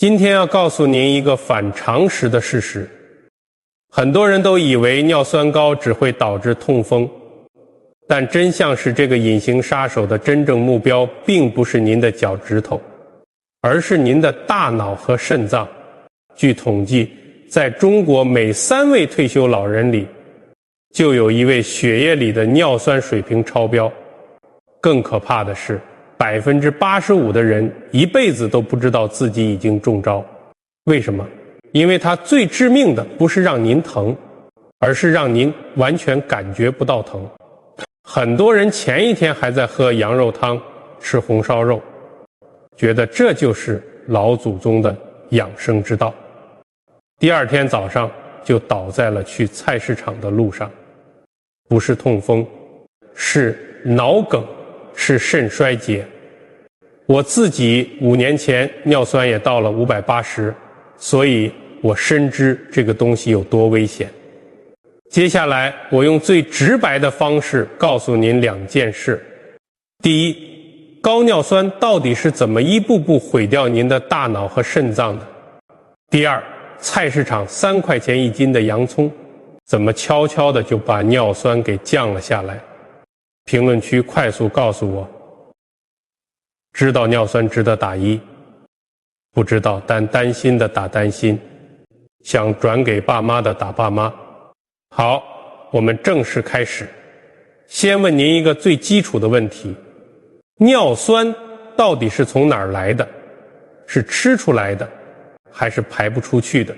今天要告诉您一个反常识的事实。很多人都以为尿酸高只会导致痛风，但真相是这个隐形杀手的真正目标并不是您的脚趾头，而是您的大脑和肾脏。据统计，在中国每3位退休老人里，就有1位血液里的尿酸水平超标。更可怕的是，85%的人一辈子都不知道自己已经中招。为什么？因为它最致命的不是让您疼，而是让您完全感觉不到疼。很多人前一天还在喝羊肉汤，吃红烧肉，觉得这就是老祖宗的养生之道。第二天早上就倒在了去菜市场的路上。不是痛风，是脑梗，是肾衰竭。我自己5年前尿酸也到了580，所以我深知这个东西有多危险。接下来我用最直白的方式告诉您2件事。第一，高尿酸到底是怎么一步步毁掉您的大脑和肾脏的？第二，菜市场3块钱1斤的洋葱怎么悄悄的就把尿酸给降了下来？评论区快速告诉我。知道尿酸值得打1，不知道但担心的打担心，想转给爸妈的打爸妈。好，我们正式开始。先问您一个最基础的问题：尿酸到底是从哪儿来的？是吃出来的，还是排不出去的？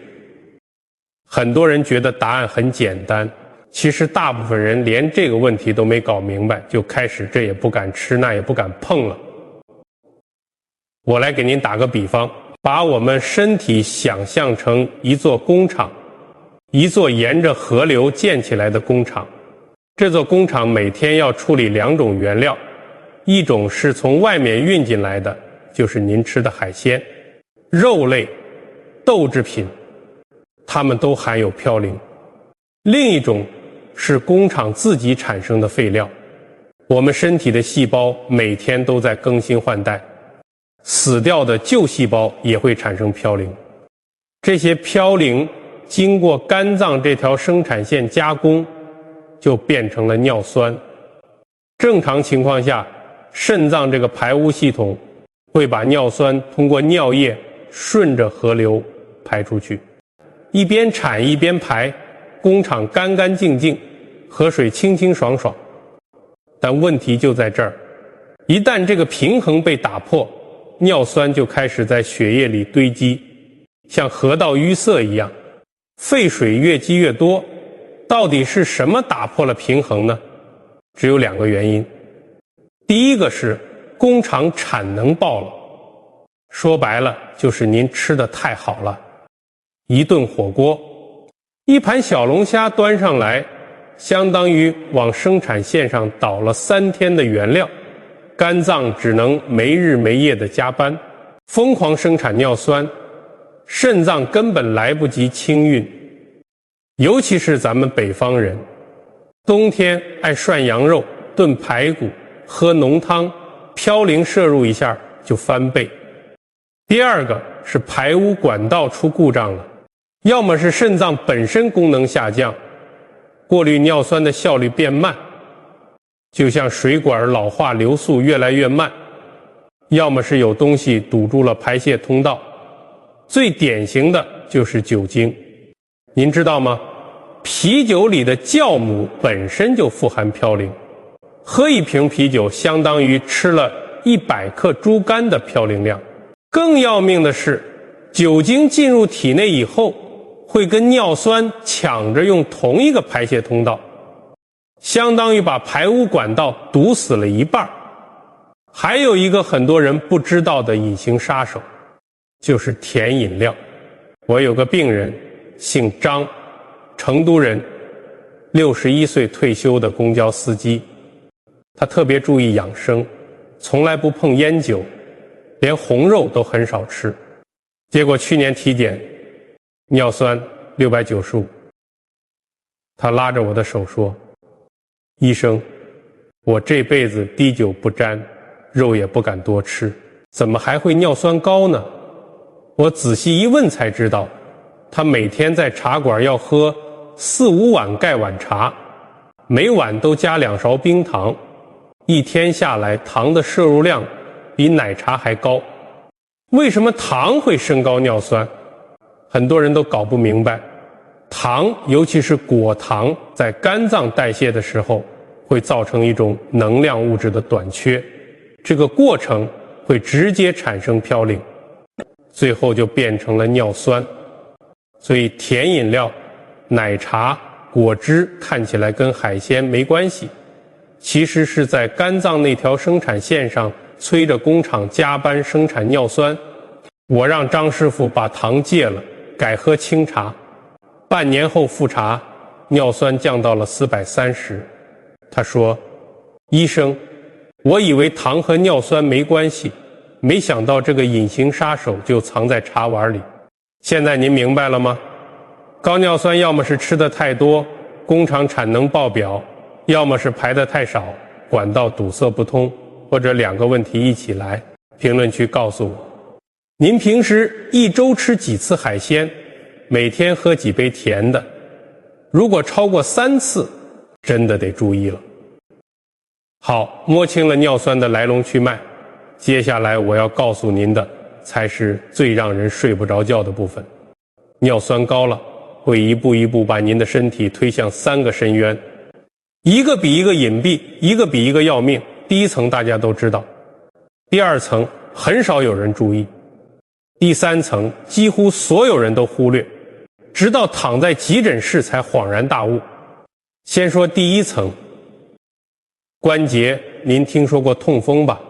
很多人觉得答案很简单，其实大部分人连这个问题都没搞明白，就开始这也不敢吃，那也不敢碰了。我来给您打个比方，把我们身体想象成一座工厂，一座沿着河流建起来的工厂。这座工厂每天要处理2种原料，一种是从外面运进来的，就是您吃的海鲜、肉类、豆制品，它们都含有嘌呤。另一种是工厂自己产生的废料。我们身体的细胞每天都在更新换代，死掉的旧细胞也会产生嘌呤。这些嘌呤经过肝脏这条生产线加工，就变成了尿酸。正常情况下，肾脏这个排污系统会把尿酸通过尿液顺着河流排出去，一边产一边排，工厂干干净净，河水清清爽爽。但问题就在这儿，一旦这个平衡被打破，尿酸就开始在血液里堆积，像河道淤塞一样，废水越积越多。到底是什么打破了平衡呢？只有2个原因。第一个是工厂产能爆了，说白了就是您吃得太好了。一顿火锅，一盘小龙虾端上来，相当于往生产线上倒了3天的原料，肝脏只能没日没夜的加班，疯狂生产尿酸，肾脏根本来不及清运。尤其是咱们北方人，冬天爱涮羊肉、炖排骨、喝浓汤，嘌呤摄入一下就翻倍。第二个是排污管道出故障了，要么是肾脏本身功能下降，过滤尿酸的效率变慢，就像水管老化流速越来越慢，要么是有东西堵住了排泄通道。最典型的就是酒精。您知道吗？啤酒里的酵母本身就富含嘌呤，喝1瓶啤酒相当于吃了100克猪肝的嘌呤量。更要命的是，酒精进入体内以后，会跟尿酸抢着用同一个排泄通道，相当于把排污管道堵死了一半。还有一个很多人不知道的隐形杀手，就是甜饮料。我有个病人姓张，成都人，61岁退休的公交司机。他特别注意养生，从来不碰烟酒，连红肉都很少吃。结果去年体检，尿酸695。他拉着我的手说：“医生，我这辈子滴酒不沾，肉也不敢多吃，怎么还会尿酸高呢？”我仔细一问才知道，他每天在茶馆要喝4、5碗盖碗茶，每碗都加2勺冰糖，一天下来糖的摄入量比奶茶还高。为什么糖会升高尿酸？很多人都搞不明白。糖，尤其是果糖，在肝脏代谢的时候，会造成一种能量物质的短缺，这个过程会直接产生嘌呤，最后就变成了尿酸。所以甜饮料、奶茶、果汁看起来跟海鲜没关系，其实是在肝脏那条生产线上催着工厂加班生产尿酸。我让张师傅把糖戒了，改喝清茶，半年后复查，尿酸降到了430。他说：医生，我以为糖和尿酸没关系，没想到这个隐形杀手就藏在茶碗里。现在您明白了吗？高尿酸要么是吃的太多，工厂产能爆表，要么是排的太少，管道堵塞不通，或者2个问题一起来。评论区告诉我，您平时一周吃几次海鲜，每天喝几杯甜的，如果超过3次，真的得注意了。好，摸清了尿酸的来龙去脉，接下来我要告诉您的才是最让人睡不着觉的部分。尿酸高了，会一步一步把您的身体推向3个深渊，一个比一个隐蔽，一个比一个要命。第一层大家都知道，第2层很少有人注意，第3层几乎所有人都忽略，直到躺在急诊室才恍然大悟。先说第1层，关节，您听说过痛风吧？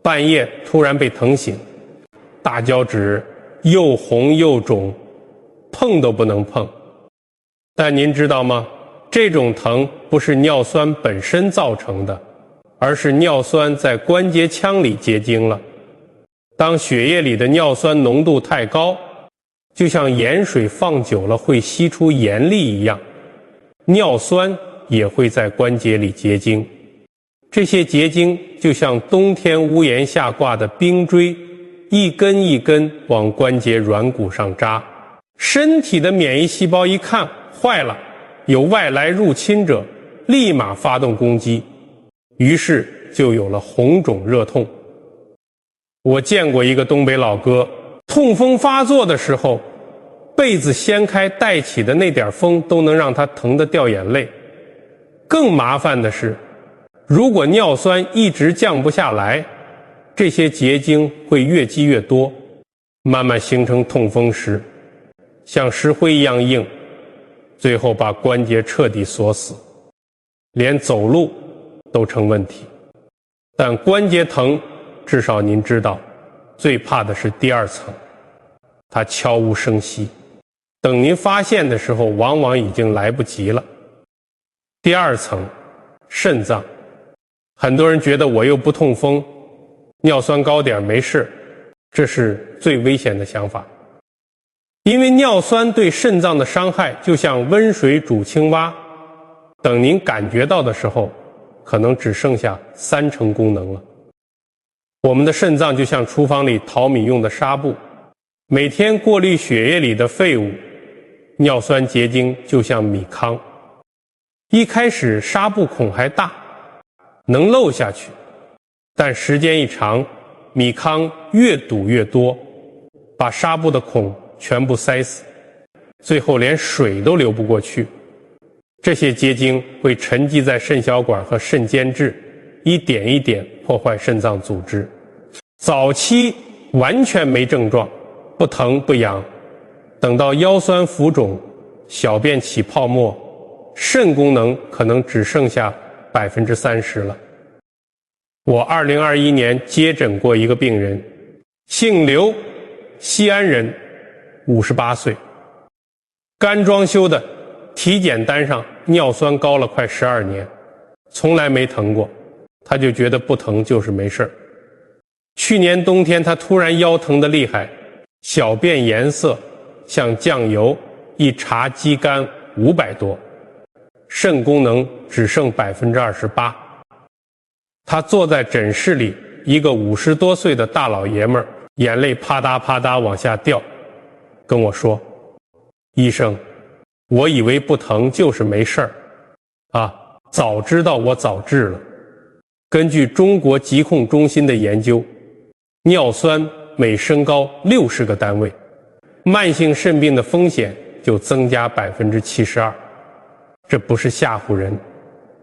半夜突然被疼醒，大脚趾又红又肿，碰都不能碰。但您知道吗？这种疼不是尿酸本身造成的，而是尿酸在关节腔里结晶了。当血液里的尿酸浓度太高，就像盐水放久了会析出盐粒一样，尿酸也会在关节里结晶。这些结晶就像冬天屋檐下挂的冰锥，一根一根往关节软骨上扎。身体的免疫细胞一看，坏了，有外来入侵者，立马发动攻击，于是就有了红肿热痛。我见过一个东北老哥，痛风发作的时候，被子掀开带起的那点风都能让他疼得掉眼泪。更麻烦的是，如果尿酸一直降不下来，这些结晶会越积越多，慢慢形成痛风石，像石灰一样硬，最后把关节彻底锁死，连走路都成问题。但关节疼，至少您知道，最怕的是第2层，它悄无声息，等您发现的时候，往往已经来不及了。第2层，肾脏。很多人觉得我又不痛风，尿酸高点没事，这是最危险的想法。因为尿酸对肾脏的伤害就像温水煮青蛙，等您感觉到的时候，可能只剩下3成功能了。我们的肾脏就像厨房里淘米用的纱布，每天过滤血液里的废物，尿酸结晶就像米糠。一开始纱布孔还大，能漏下去，但时间一长，米糠越堵越多，把纱布的孔全部塞死，最后连水都流不过去。这些结晶会沉积在肾小管和肾间质，一点一点破坏肾脏组织。早期完全没症状，不疼不痒，等到腰酸浮肿，小便起泡沫，肾功能可能只剩下30%了。我2021年接诊过一个病人，姓刘，西安人，58岁，干装修的，体检单上尿酸高了快12年，从来没疼过，他就觉得不疼就是没事儿。去年冬天他突然腰疼得厉害，小便颜色像酱油，一查肌酐500多，肾功能只剩28%。他坐在诊室里，一个50多岁的大老爷们儿，眼泪啪嗒啪嗒往下掉，跟我说：医生，我以为不疼就是没事儿啊，早知道我早治了。根据中国疾控中心的研究，尿酸每升高60个单位，慢性肾病的风险就增加72%。这不是吓唬人，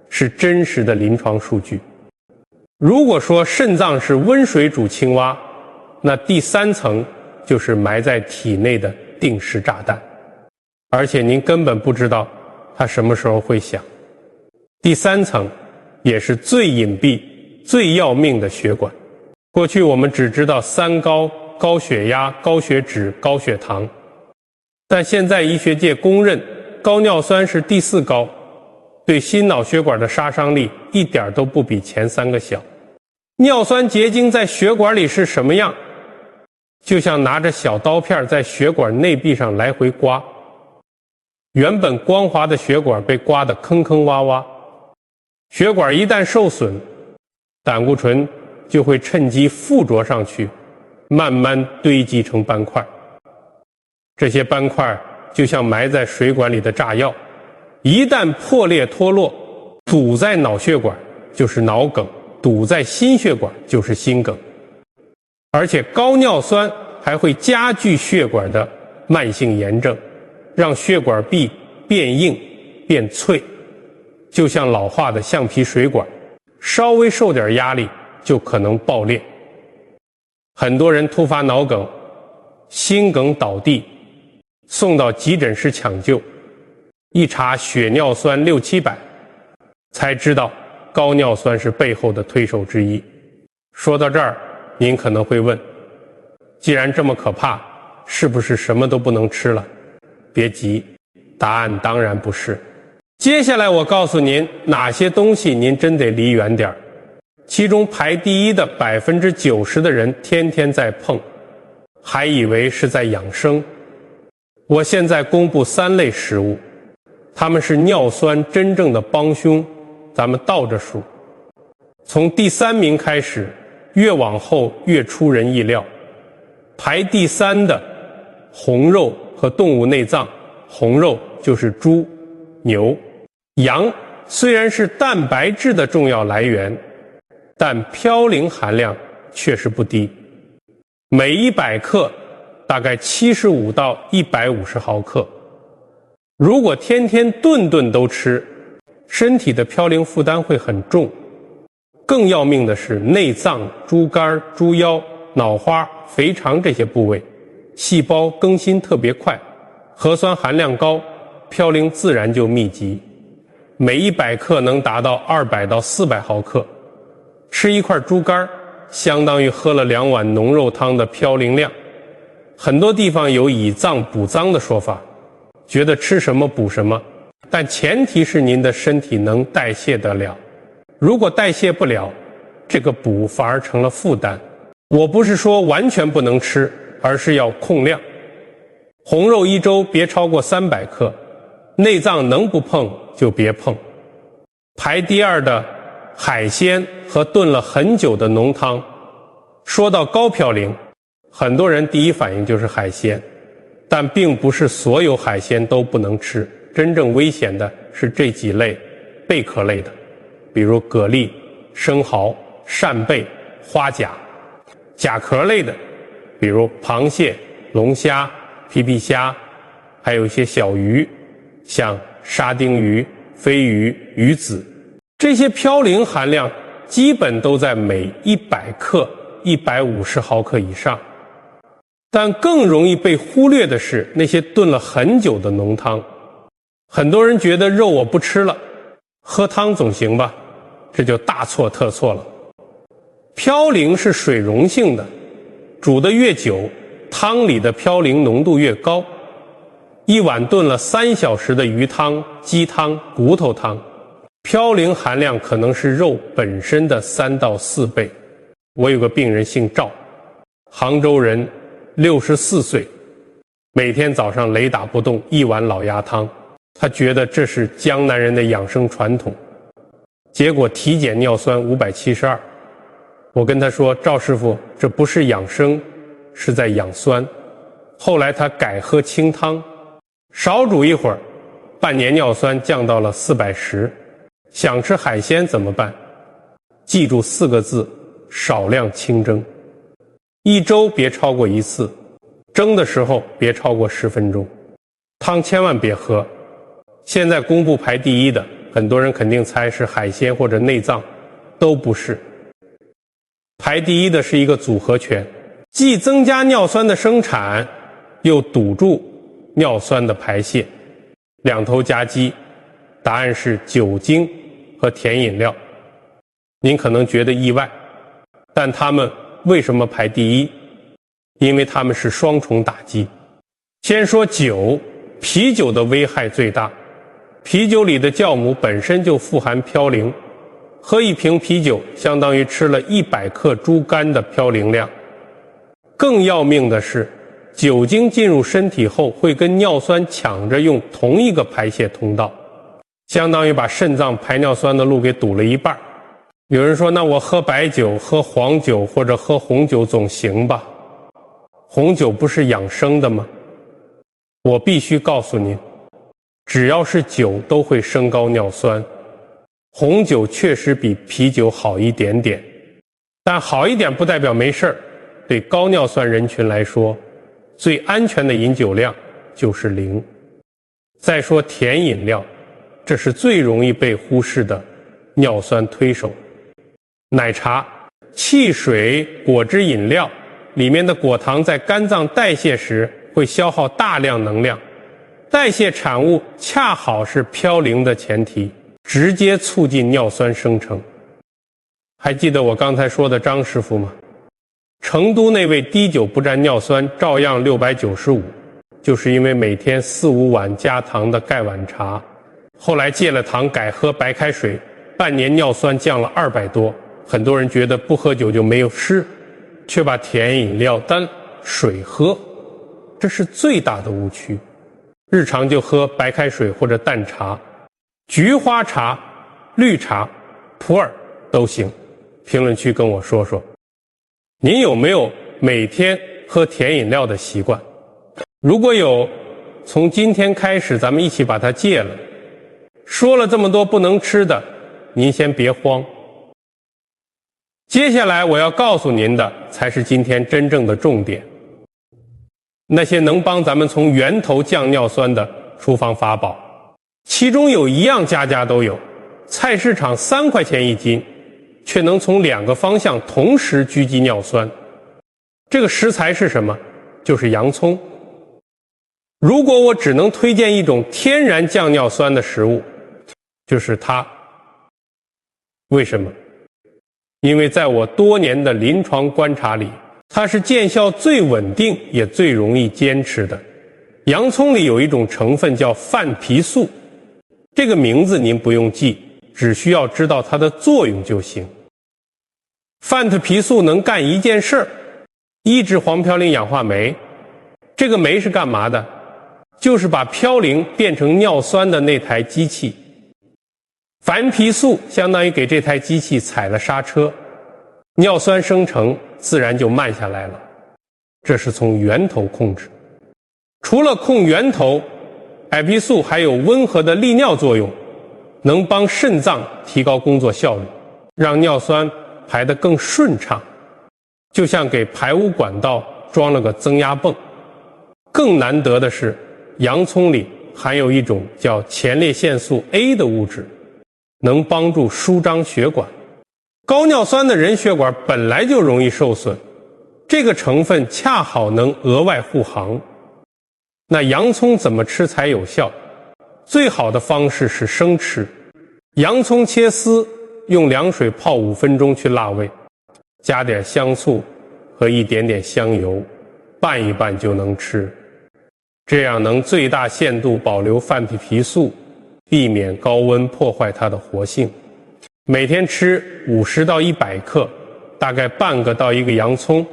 是真实的临床数据。如果说肾脏是温水煮青蛙，那第3层就是埋在体内的定时炸弹，而且您根本不知道它什么时候会响。第3层也是最隐蔽、最要命的血管。过去我们只知道3高：高血压、高血脂、高血糖，但现在医学界公认高尿酸是第4高，对心脑血管的杀伤力一点都不比前3个小。尿酸结晶在血管里是什么样？就像拿着小刀片在血管内壁上来回刮，原本光滑的血管被刮得坑坑洼洼。血管一旦受损，胆固醇就会趁机附着上去，慢慢堆积成斑块。这些斑块就像埋在水管里的炸药，一旦破裂脱落，堵在脑血管就是脑梗，堵在心血管就是心梗。而且高尿酸还会加剧血管的慢性炎症，让血管壁变硬变脆，就像老化的橡皮水管，稍微受点压力就可能爆裂。很多人突发脑梗、心梗倒地，送到急诊室抢救，一查血尿酸600-700，才知道高尿酸是背后的推手之一。说到这儿，您可能会问，既然这么可怕，是不是什么都不能吃了？别急，答案当然不是。接下来我告诉您哪些东西您真得离远点儿。其中排第一的90%的人天天在碰，还以为是在养生。我现在公布3类食物，它们是尿酸真正的帮凶，咱们倒着数。从第3名开始，越往后越出人意料。排第3的红肉和动物内脏，红肉就是猪、牛、羊，虽然是蛋白质的重要来源，但嘌呤含量确实不低，每100克大概75到150毫克。如果天天顿顿都吃，身体的嘌呤负担会很重。更要命的是内脏、猪肝、猪腰、脑花、肥肠这些部位，细胞更新特别快，核酸含量高，嘌呤自然就密集，每100克能达到200到400毫克。吃一块猪肝相当于喝了2碗浓肉汤的嘌呤量。很多地方有以脏补脏的说法，觉得吃什么补什么，但前提是您的身体能代谢得了。如果代谢不了，这个补反而成了负担。我不是说完全不能吃，而是要控量。红肉1周别超过300克，内脏能不碰就别碰。排第2的海鲜和炖了很久的浓汤。说到高嘌呤，很多人第一反应就是海鲜，但并不是所有海鲜都不能吃，真正危险的是这几类贝壳类的，比如蛤蜊、生蚝、扇贝、花甲；甲壳类的，比如螃蟹、龙虾、皮皮虾，还有一些小鱼，像沙丁鱼、飞鱼、鱼子。这些嘌呤含量基本都在每100克150毫克以上。但更容易被忽略的是那些炖了很久的浓汤。很多人觉得肉我不吃了，喝汤总行吧？这就大错特错了。嘌呤是水溶性的，煮得越久，汤里的嘌呤浓度越高。一碗炖了3小时的鱼汤、鸡汤、骨头汤，嘌呤含量可能是肉本身的3到4倍。我有个病人姓赵，杭州人，64岁，每天早上雷打不动1碗老鸭汤，他觉得这是江南人的养生传统。结果体检尿酸572，我跟他说，赵师傅，这不是养生，是在养酸，后来他改喝清汤，少煮一会儿，半年尿酸降到了410。想吃海鲜怎么办？记住4个字：少量清蒸。一周别超过1次，蒸的时候别超过10分钟。汤千万别喝。现在公布排第一的，很多人肯定猜是海鲜或者内脏，都不是。排第一的是一个组合拳，既增加尿酸的生产，又堵住尿酸的排泄，两头夹击。答案是酒精和甜饮料。您可能觉得意外，但它们为什么排第一？因为它们是双重打击。先说酒，啤酒的危害最大。啤酒里的酵母本身就富含嘌呤，喝一瓶啤酒相当于吃了100克猪肝的嘌呤量。更要命的是，酒精进入身体后会跟尿酸抢着用同一个排泄通道，相当于把肾脏排尿酸的路给堵了一半。有人说，那我喝白酒、喝黄酒或者喝红酒总行吧？红酒不是养生的吗？我必须告诉您，只要是酒都会升高尿酸。红酒确实比啤酒好一点点，但好一点不代表没事儿。对高尿酸人群来说，最安全的饮酒量就是0。再说甜饮料，这是最容易被忽视的尿酸推手。奶茶、汽水、果汁饮料里面的果糖在肝脏代谢时会消耗大量能量，代谢产物恰好是嘌呤的前提，直接促进尿酸生成。还记得我刚才说的张师傅吗？成都那位滴酒不沾尿酸照样695，就是因为每天4、5碗加糖的钙碗茶，后来戒了糖改喝白开水，半年尿酸降了200多。很多人觉得不喝酒就没有事，却把甜饮料当水喝，这是最大的误区。日常就喝白开水或者淡茶，菊花茶、绿茶、普洱都行。评论区跟我说说，您有没有每天喝甜饮料的习惯？如果有，从今天开始咱们一起把它戒了。说了这么多不能吃的，您先别慌。接下来我要告诉您的才是今天真正的重点，那些能帮咱们从源头降尿酸的厨房法宝，其中有一样家家都有，菜市场3块钱1斤，却能从2个方向同时狙击尿酸。这个食材是什么？就是洋葱。如果我只能推荐一种天然降尿酸的食物，就是它。为什么？因为在我多年的临床观察里，它是见效最稳定也最容易坚持的。洋葱里有一种成分叫泛皮素，这个名字您不用记，只需要知道它的作用就行。泛皮素能干一件事儿，抑制黄嘌呤氧化酶。这个酶是干嘛的？就是把嘌呤变成尿酸的那台机器。泛皮素相当于给这台机器踩了刹车，尿酸生成自然就慢下来了。这是从源头控制。除了控源头，海皮素还有温和的利尿作用，能帮肾脏提高工作效率，让尿酸排得更顺畅，就像给排污管道装了个增压泵。更难得的是，洋葱里含有一种叫前列腺素 A 的物质，能帮助舒张血管。高尿酸的人血管本来就容易受损，这个成分恰好能额外护航。那洋葱怎么吃才有效？最好的方式是生吃。洋葱切丝，用凉水泡5分钟去辣味，加点香醋和一点点香油，拌一拌就能吃。这样能最大限度保留泛皮素，避免高温破坏它的活性。每天吃50到100克，大概半个到1个洋葱。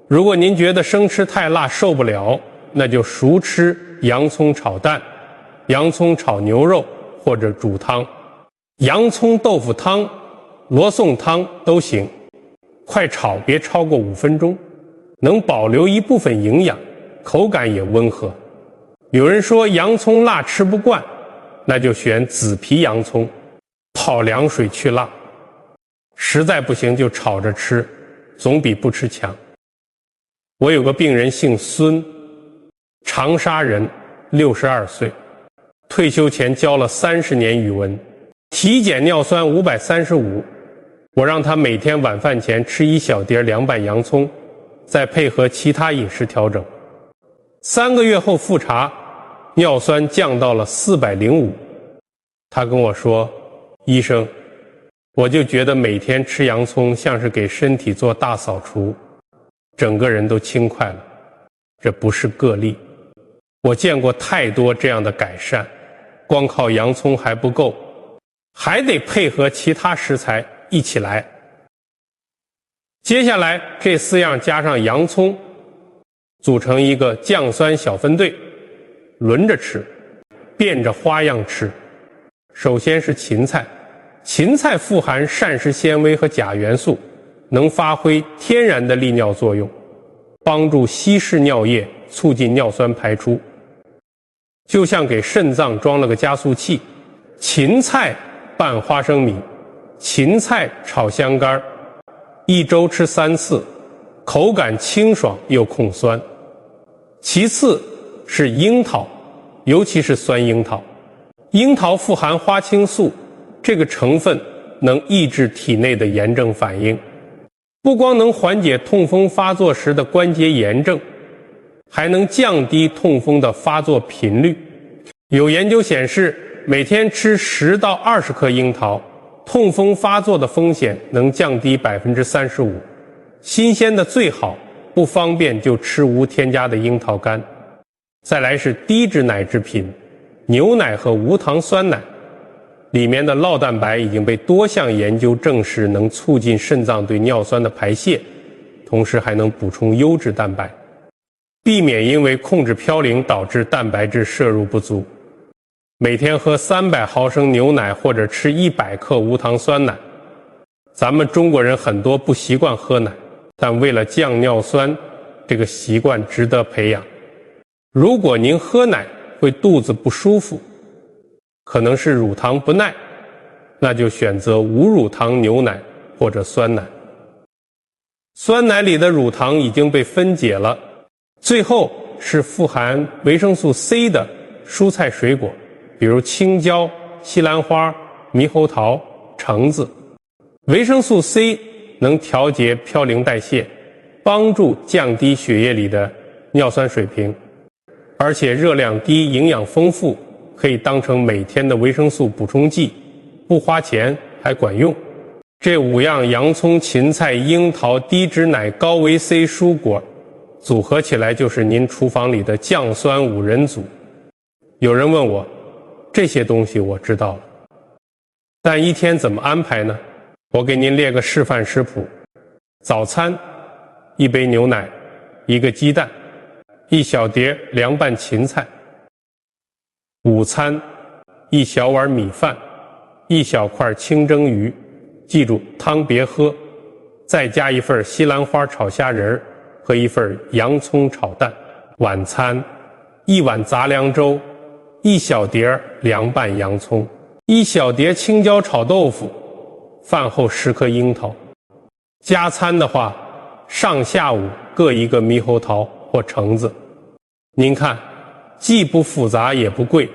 如果您觉得生吃太辣受不了，那就熟吃洋葱炒蛋、洋葱炒牛肉或者煮汤。洋葱豆腐汤、罗宋汤都行，快炒别超过5分钟。能保留一部分营养，口感也温和。有人说洋葱辣吃不惯，那就选紫皮洋葱，泡凉水去辣。实在不行就炒着吃，总比不吃强。我有个病人姓孙，长沙人，62岁，退休前教了30年语文，体检尿酸535，我让他每天晚饭前吃1小碟凉拌洋葱，再配合其他饮食调整。3个月后复查，尿酸降到了405。他跟我说，医生，我就觉得每天吃洋葱像是给身体做大扫除，整个人都轻快了。这不是个例，我见过太多这样的改善，光靠洋葱还不够，还得配合其他食材一起来。接下来这4样加上洋葱，组成一个降酸小分队，轮着吃，变着花样吃。首先是芹菜，芹菜富含膳食纤维和钾元素，能发挥天然的利尿作用，帮助稀释尿液，促进尿酸排出，就像给肾脏装了个加速器。芹菜拌花生米，芹菜炒香干，1周吃3次，口感清爽又控酸。其次是樱桃，尤其是酸樱桃。樱桃富含花青素，这个成分能抑制体内的炎症反应，不光能缓解痛风发作时的关节炎症，还能降低痛风的发作频率。有研究显示，每天吃10到20颗樱桃，痛风发作的风险能降低35%。新鲜的最好，不方便就吃无添加的樱桃干。再来是低脂奶制品，牛奶和无糖酸奶，里面的酪蛋白已经被多项研究证实能促进肾脏对尿酸的排泄，同时还能补充优质蛋白，避免因为控制嘌呤导致蛋白质摄入不足。每天喝300毫升牛奶或者吃100克无糖酸奶。咱们中国人很多不习惯喝奶，但为了降尿酸，这个习惯值得培养。如果您喝奶会肚子不舒服，可能是乳糖不耐，那就选择无乳糖牛奶或者酸奶。酸奶里的乳糖已经被分解了。最后是富含维生素 C 的蔬菜水果，比如青椒、西兰花、猕猴桃、橙子。维生素 C 能调节嘌呤代谢，帮助降低血液里的尿酸水平，而且热量低，营养丰富，可以当成每天的维生素补充剂，不花钱还管用。这5样洋葱、芹菜、樱桃、低脂奶、高维 C 蔬果组合起来就是您厨房里的降酸5人组。有人问我，这些东西我知道了，但一天怎么安排呢？我给您列个示范食谱。早餐1杯牛奶，1个鸡蛋，1小碟凉拌芹菜。午餐1小碗米饭，1小块清蒸鱼，记住汤别喝，再加1份西兰花炒虾仁和1份洋葱炒蛋。晚餐1碗杂粮粥，1小碟凉拌洋葱，1小碟青椒炒豆腐，饭后10颗樱桃。加餐的话，上下午各1个猕猴桃或橙子。您看，既不复杂也不贵，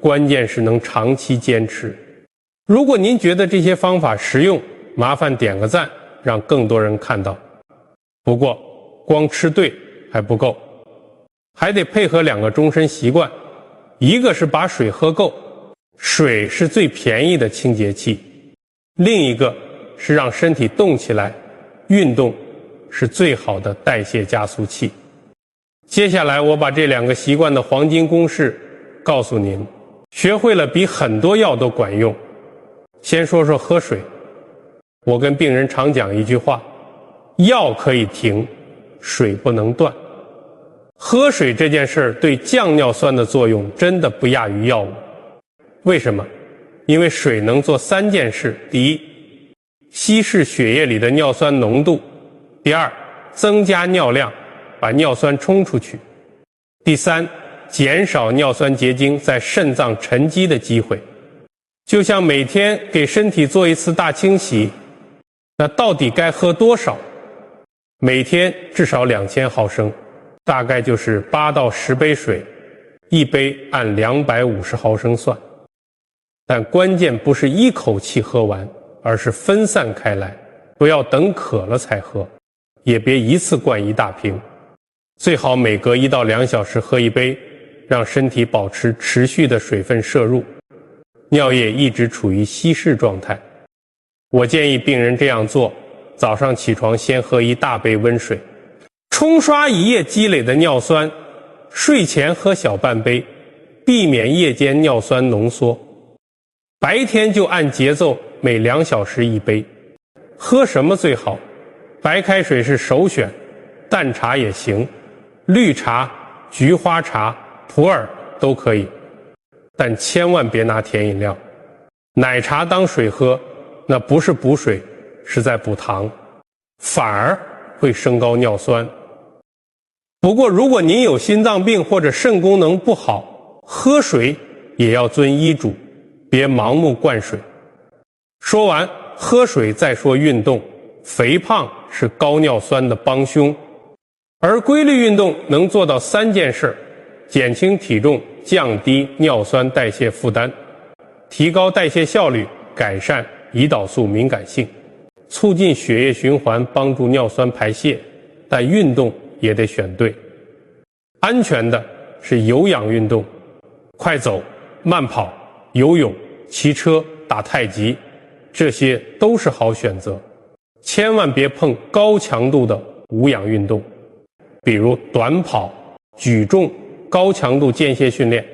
关键是能长期坚持。如果您觉得这些方法实用，麻烦点个赞，让更多人看到。不过光吃对还不够，还得配合2个终身习惯。一个是把水喝够，水是最便宜的清洁剂；另一个是让身体动起来，运动是最好的代谢加速器。接下来我把这2个习惯的黄金公式告诉您，学会了比很多药都管用。先说说喝水。我跟病人常讲一句话，药可以停，水不能断。喝水这件事儿对降尿酸的作用真的不亚于药物。为什么？因为水能做3件事。第一，稀释血液里的尿酸浓度；第二，增加尿量；把尿酸冲出去。第三，减少尿酸结晶在肾脏沉积的机会。就像每天给身体做一次大清洗，那到底该喝多少？每天至少2000毫升，大概就是8到10杯水，一杯按250毫升算。但关键不是一口气喝完，而是分散开来，不要等渴了才喝，也别一次灌一大瓶，最好每隔1到2小时喝一杯，让身体保持持续的水分摄入，尿液一直处于稀释状态。我建议病人这样做：早上起床先喝一大杯温水，冲刷一夜积累的尿酸，睡前喝小半杯，避免夜间尿酸浓缩。白天就按节奏每2小时一杯。喝什么最好？白开水是首选，淡茶也行，绿茶、菊花茶、普洱都可以，但千万别拿甜饮料。奶茶当水喝，那不是补水，是在补糖，反而会升高尿酸。不过如果您有心脏病或者肾功能不好，喝水也要遵医嘱，别盲目灌水。说完喝水再说运动，肥胖是高尿酸的帮凶，而规律运动能做到3件事：减轻体重，降低尿酸代谢负担，提高代谢效率，改善胰岛素敏感性，促进血液循环，帮助尿酸排泄。但运动也得选对，安全的是有氧运动，快走、慢跑、游泳、骑车、打太极，这些都是好选择。千万别碰高强度的无氧运动，比如短跑、举重、高强度间歇训练。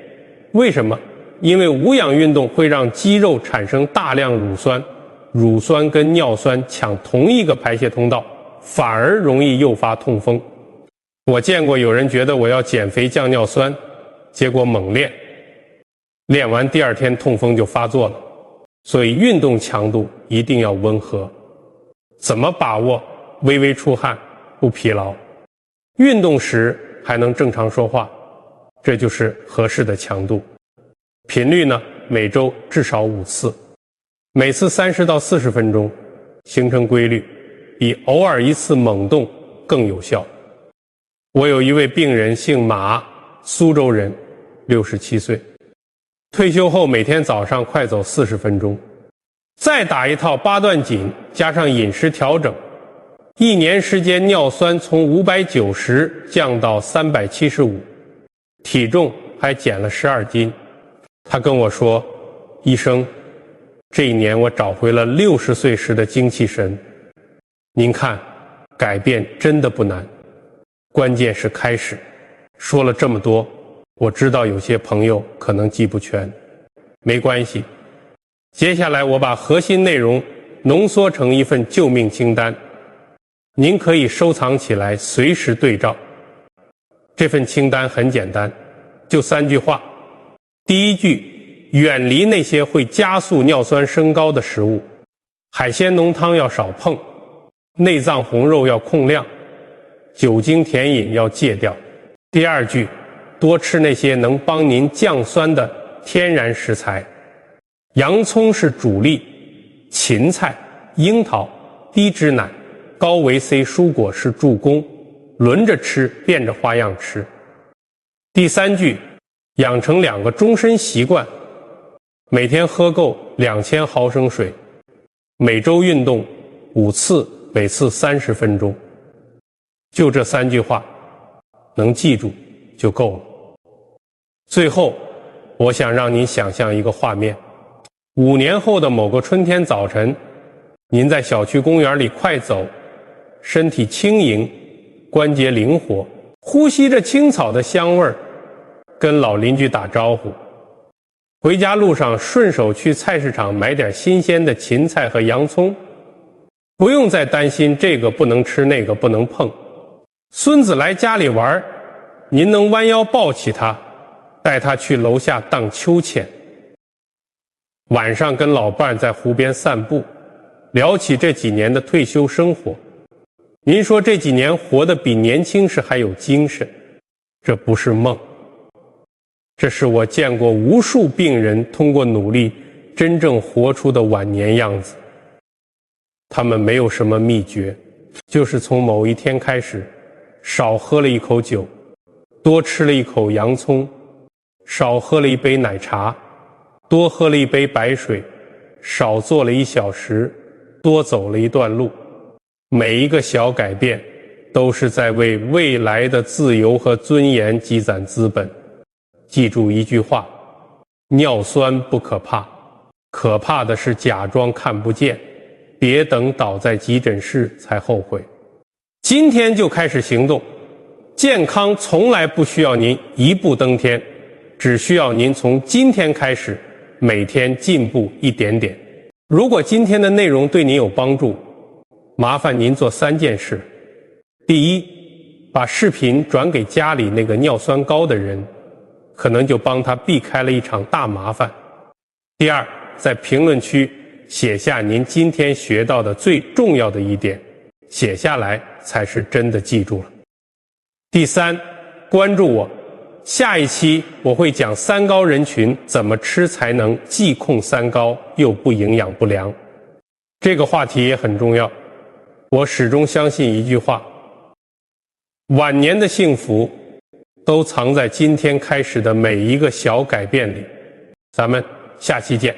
为什么？因为无氧运动会让肌肉产生大量乳酸，乳酸跟尿酸抢同一个排泄通道，反而容易诱发痛风。我见过有人觉得我要减肥降尿酸，结果猛练，练完第2天痛风就发作了。所以运动强度一定要温和。怎么把握微微出汗不疲劳，运动时还能正常说话，这就是合适的强度。频率呢，每周至少5次，每次30到40分钟，形成规律，比偶尔一次猛动更有效。我有一位病人姓马，苏州人，67岁，退休后每天早上快走40分钟，再打一套8段锦，加上饮食调整，1年时间尿酸从590降到375，体重还减了12斤。他跟我说：医生，这1年我找回了60岁时的精气神。您看，改变真的不难，关键是开始。说了这么多，我知道有些朋友可能记不全，没关系。接下来我把核心内容浓缩成一份救命清单，您可以收藏起来，随时对照。这份清单很简单，就3句话。第1句，远离那些会加速尿酸升高的食物，海鲜浓汤要少碰，内脏红肉要控量，酒精甜饮要戒掉。第2句，多吃那些能帮您降酸的天然食材，洋葱是主力，芹菜、樱桃、低脂奶、高维 C 蔬果是助攻，轮着吃，变着花样吃。第3句，养成2个终身习惯，每天喝够2000毫升水，每周运动5次，每次30分钟。就这3句话，能记住就够了。最后，我想让您想象一个画面：5年后的某个春天早晨，您在小区公园里快走，身体轻盈，关节灵活，呼吸着青草的香味儿，跟老邻居打招呼。回家路上顺手去菜市场买点新鲜的芹菜和洋葱，不用再担心这个不能吃那个不能碰。孙子来家里玩，您能弯腰抱起他，带他去楼下荡秋千。晚上跟老伴在湖边散步，聊起这几年的退休生活。您说这几年活得比年轻时还有精神，这不是梦，这是我见过无数病人通过努力真正活出的晚年样子。他们没有什么秘诀，就是从某一天开始，少喝了一口酒，多吃了一口洋葱，少喝了一杯奶茶，多喝了一杯白水，少坐了1小时，多走了一段路。每一个小改变都是在为未来的自由和尊严积攒资本。记住一句话，尿酸不可怕，可怕的是假装看不见，别等倒在急诊室才后悔。今天就开始行动，健康从来不需要您一步登天，只需要您从今天开始每天进步一点点。如果今天的内容对您有帮助，麻烦您做3件事。第一，把视频转给家里那个尿酸高的人，可能就帮他避开了一场大麻烦。第二，在评论区写下您今天学到的最重要的一点，写下来才是真的记住了。第三，关注我，下一期我会讲三高人群怎么吃才能既控三高又不营养不良。这个话题也很重要。我始终相信一句话，晚年的幸福都藏在今天开始的每一个小改变里。咱们下期见。